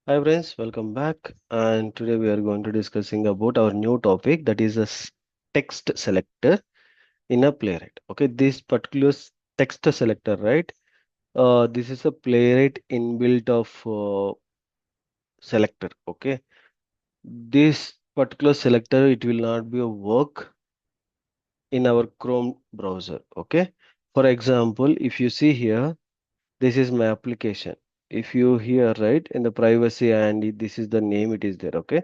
Hi friends, welcome back. And today we are going to discussing about our new topic that is a text selector in a playwright. Okay, this particular text selector, right? This is a playwright inbuilt of selector. Okay, this particular selector it will not be a work in our Chrome browser. Okay, for example, if you see here, this is my application. If you here, right, in the privacy and this is the name it is there. Okay,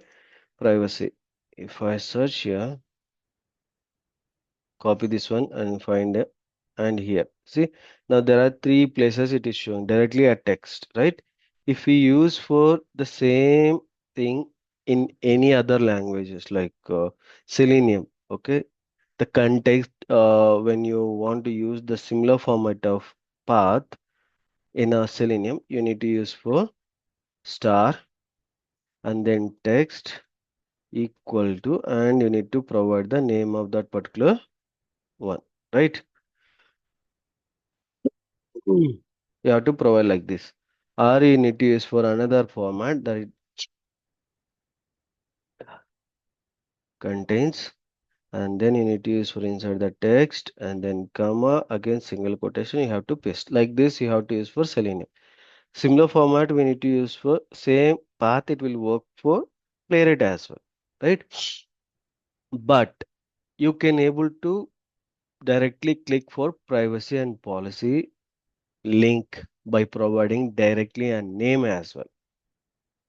privacy. If I search here, copy this one and find it, and here. See, now there are three places it is showing directly a text, right? If we use for the same thing in any other languages like Selenium, okay, the context when you want to use the similar format of path in a Selenium, you need to use for star and then text equal to, and you need to provide the name of that particular one, right? Mm. You have to provide like this. Or you need to use for another format that it contains, and then you need to use for inside the text, and then comma, again single quotation, you have to paste. Like this, you have to use for Selenium. Similar format we need to use for same path, it will work for Playwright as well, right? But you can able to directly click for privacy and policy link by providing directly a name as well.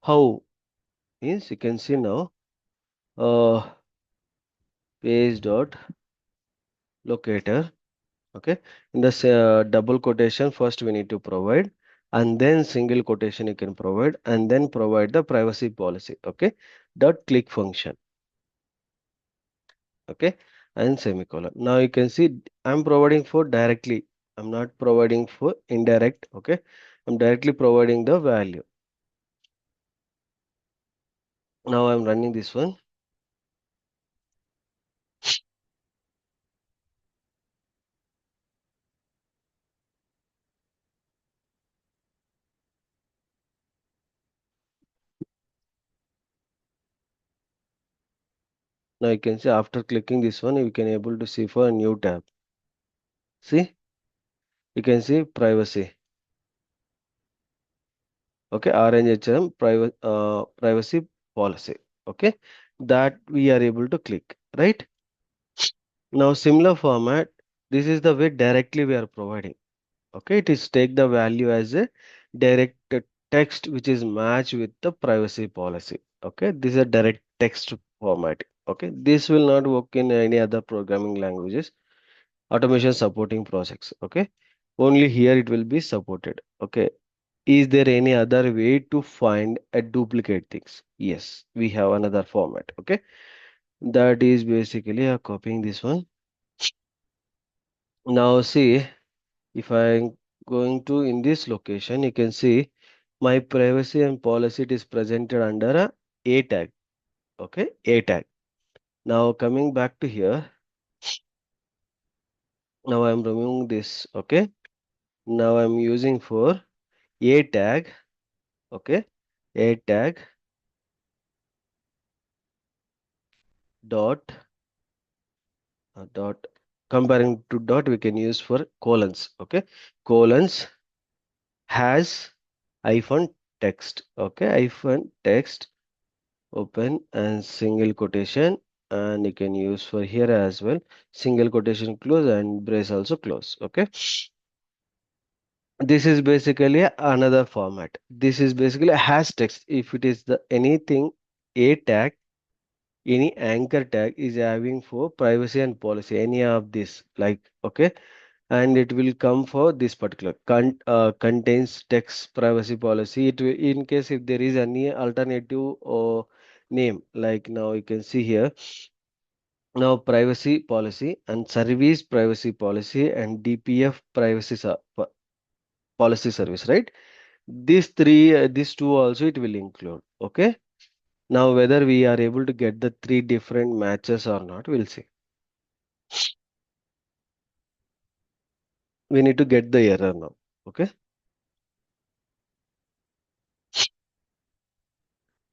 How? Means you can see now page dot locator. Okay, in this double quotation first we need to provide, and then single quotation you can provide, and then provide the privacy policy. Okay, dot click function. Okay, and semicolon. Now you can see I'm providing for directly, I'm not providing for indirect. Okay, I'm directly providing the value. Now I'm running this one. Now you can see after clicking this one you can able to see for a new tab. See, you can see privacy. Okay, RNHM privacy policy. Okay, that we are able to click, right? Now similar format, this is the way directly we are providing. Okay, it is take the value as a direct text which is matched with the privacy policy. Okay, this is a direct text format. Okay, this will not work in any other programming languages, automation supporting projects. Okay, only here it will be supported. Okay, is there any other way to find a duplicate things? Yes, we have another format. Okay, that is basically copying this one. Now see, if I'm going to in this location, you can see my privacy and policy it is presented under a tag. Okay, a tag. Now coming back to here, now I'm removing this. Okay, now I'm using for a tag. Okay, a tag dot dot comparing to dot we can use for colons. Okay, colons has hyphen text. Okay, hyphen text open and single quotation, and you can use for here as well single quotation close and brace also close. Okay, this is basically another format. This is basically a hash text. If it is the anything a tag, any anchor tag is having for privacy and policy, any of this like. Okay, and it will come for this particular contains text privacy policy. It will, in case if there is any alternative or name, like now you can see here, now privacy policy and service privacy policy and DPF privacy policy service, right? These three, these two also it will include. Okay, now whether we are able to get the three different matches or not, we'll see. We need to get the error now. Okay,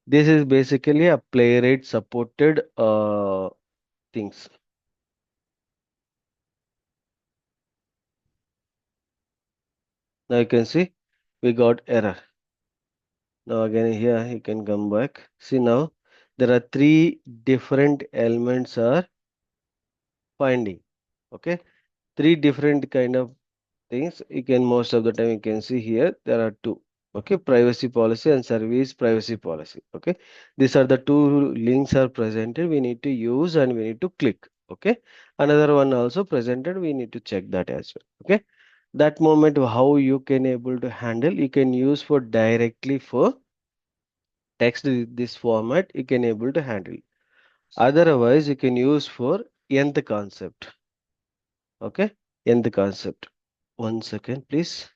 This is basically a playwright supported things. Now you can see we got error. Now again here you can come back. See now there are three different elements are finding. Okay, three different kind of things. You can most of the time you can see here there are two. Okay, privacy policy and service privacy policy. Okay, these are the two links are presented. We need to use and we need to click. Okay, another one also presented. We need to check that as well. Okay, that moment how you can able to handle you can use for directly for text this format you can able to handle. Otherwise, you can use for nth concept. Okay, nth concept. One second, please.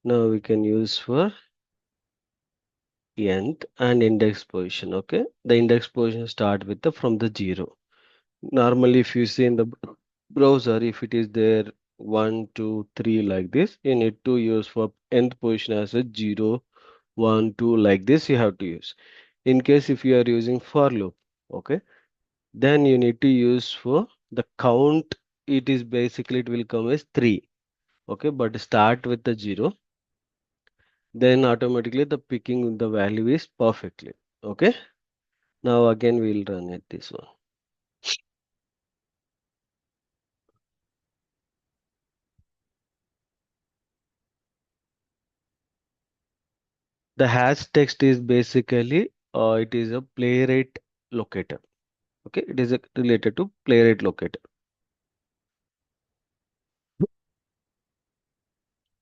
Now we can use for nth and index position. Okay, the index position start with the from the zero. Normally, if you see in the browser, if it is there 1, 2, 3 like this, you need to use for nth position as a 0, 1, 2 like this. You have to use. In case if you are using for loop, okay, then you need to use for the count. It is basically it will come as 3. Okay, but start with the 0, then automatically the picking the value is perfectly. Okay, now again we'll run it this one. The hash text is basically it is a playwright locator. Okay, it is related to playwright locator.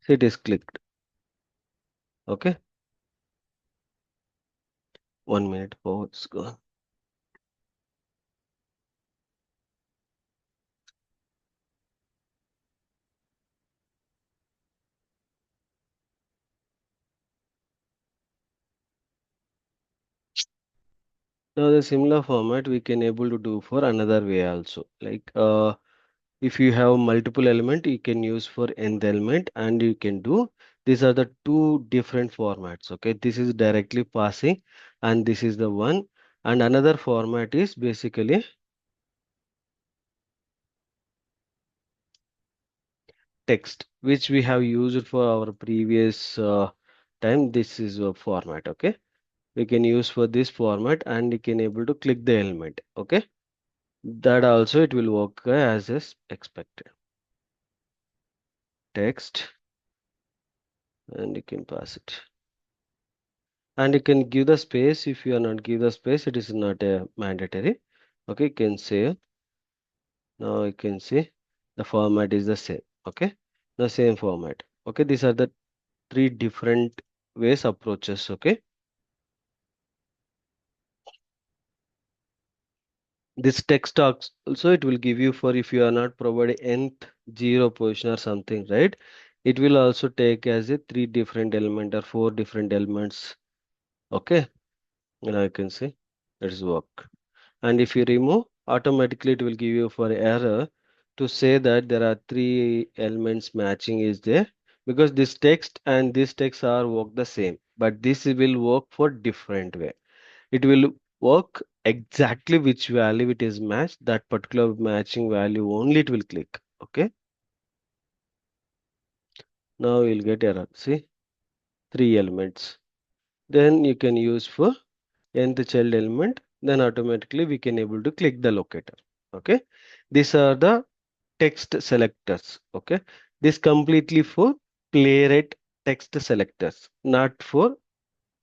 So it is clicked. Okay, 1 minute. Oh, it's gone. Now the similar format we can able to do for another way also. Like if you have multiple element, you can use for nth element and you can do. These are the two different formats. Okay, this is directly passing and this is the one. And another format is basically text, which we have used for our previous time. This is a format. Okay, we can use for this format and you can able to click the element. Okay, that also it will work as is expected. Text and you can pass it. And you can give the space. If you are not give the space, it is not mandatory. Okay, you can say now you can see the format is the same. Okay, the same format. Okay, these are the three different ways approaches. Okay, this text talks also it will give you for if you are not providing nth zero position or something, right? It will also take as a three different element or four different elements. Okay, now you can see it is work. And if you remove, automatically it will give you for error to say that there are three elements matching is there because this text and this text are work the same, but this will work for different way. It will work exactly which value it is matched, that particular matching value only it will click. Okay, now you'll get error. See, three elements. Then you can use for nth child element, then automatically we can able to click the locator. Okay, these are the text selectors. Okay, this completely for playwright text selectors, not for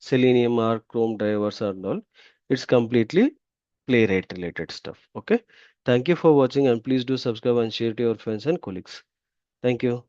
selenium or chrome drivers or all. It's completely playwright related stuff. Okay, thank you for watching and please do subscribe and share to your friends and colleagues. Thank you.